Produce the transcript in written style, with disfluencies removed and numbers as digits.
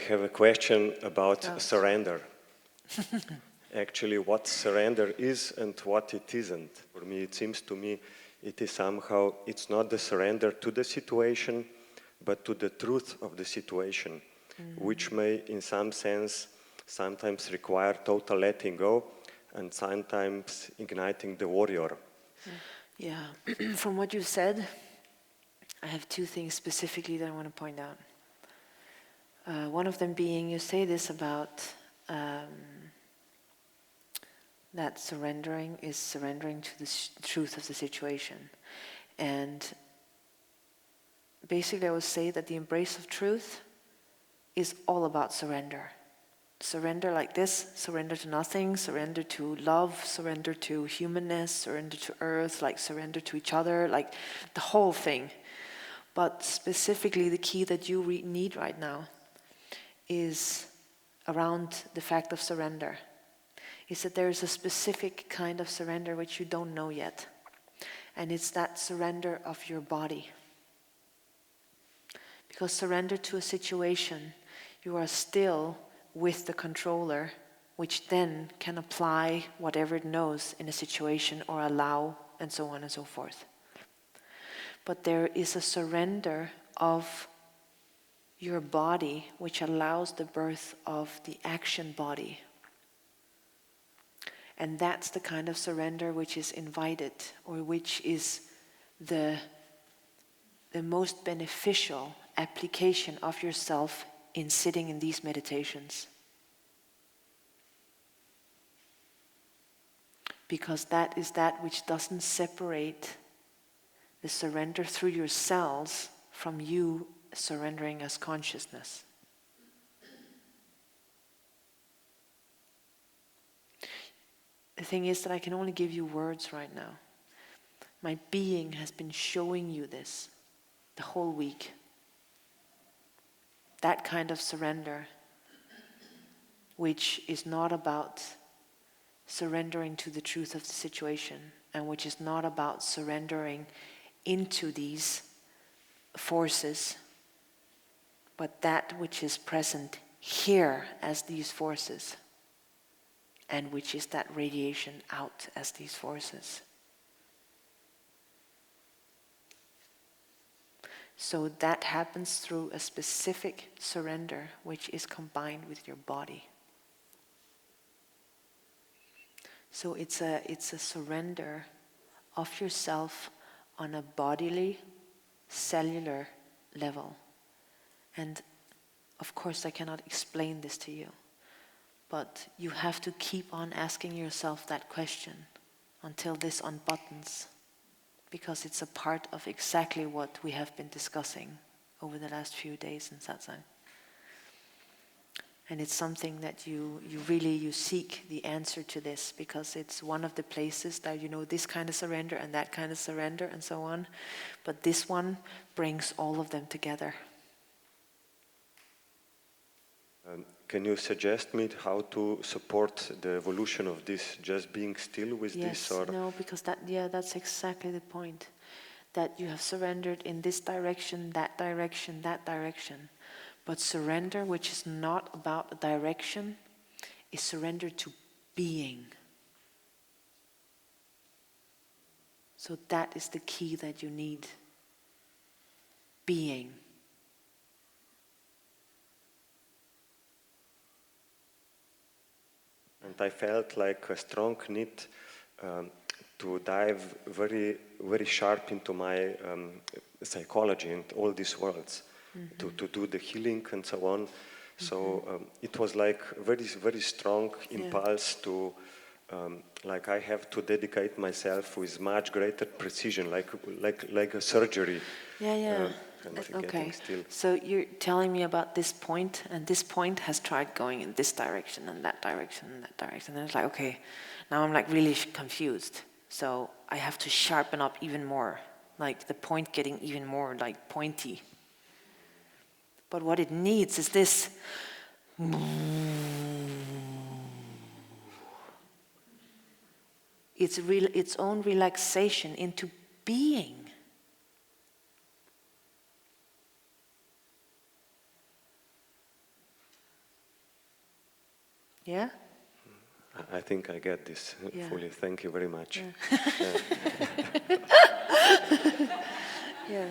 have a question about Oh. surrender. Actually, what surrender is and what it isn't. For me, it seems to me it is somehow, it's not the surrender to the situation, but to the truth of the situation, which may, in some sense, sometimes require total letting go and sometimes igniting the warrior. Yeah, from what you said, I have two things specifically that I want to point out. One of them being, you say this about that surrendering is surrendering to the truth of the situation. And basically I would say that the embrace of truth is all about surrender. Surrender like this, surrender to nothing, surrender to love, surrender to humanness, surrender to earth, like surrender to each other, like the whole thing. But specifically the key that you need right now is around the fact of surrender. Is that there is a specific kind of surrender which you don't know yet. And it's that surrender of your body. Because surrender to a situation, you are still with the controller, which then can apply whatever it knows in a situation or allow, and so on and so forth. But there is a surrender of your body which allows the birth of the action body. And that's the kind of surrender which is invited, or which is the most beneficial application of yourself in sitting in these meditations. Because that is that which doesn't separate the surrender through your cells from you surrendering as consciousness. The thing is that I can only give you words right now. My being has been showing you this the whole week. That kind of surrender, which is not about surrendering to the truth of the situation, and which is not about surrendering into these forces, but that which is present here as these forces, and which is that radiation out as these forces. So that happens through a specific surrender which is combined with your body. So it's a surrender of yourself on a bodily, cellular level. And of course I cannot explain this to you. But you have to keep on asking yourself that question until this unbuttons, because it's a part of exactly what we have been discussing over the last few days in satsang. And it's something that you seek the answer to this, because it's one of the places that you know this kind of surrender and that kind of surrender and so on. But this one brings all of them together. Can you suggest me how to support the evolution of this, just being still with yes, this? Or no, because that's exactly the point. That you have surrendered in this direction, that direction, that direction. But surrender, which is not about a direction, is surrender to being. So that is the key that you need. Being. And I felt like a strong need to dive very, very sharp into my psychology and all these worlds, to do the healing and so on. So it was like very, very strong impulse to, like I have to dedicate myself with much greater precision, like a surgery. Okay, so you're telling me about this point, and this point has tried going in this direction and that direction and that direction. And it's like, okay, now I'm like really confused. So I have to sharpen up even more, like the point getting even more like pointy. But what it needs is this. Its own relaxation into being. Yeah? I think I get this Yeah. fully. Thank you very much. Yeah.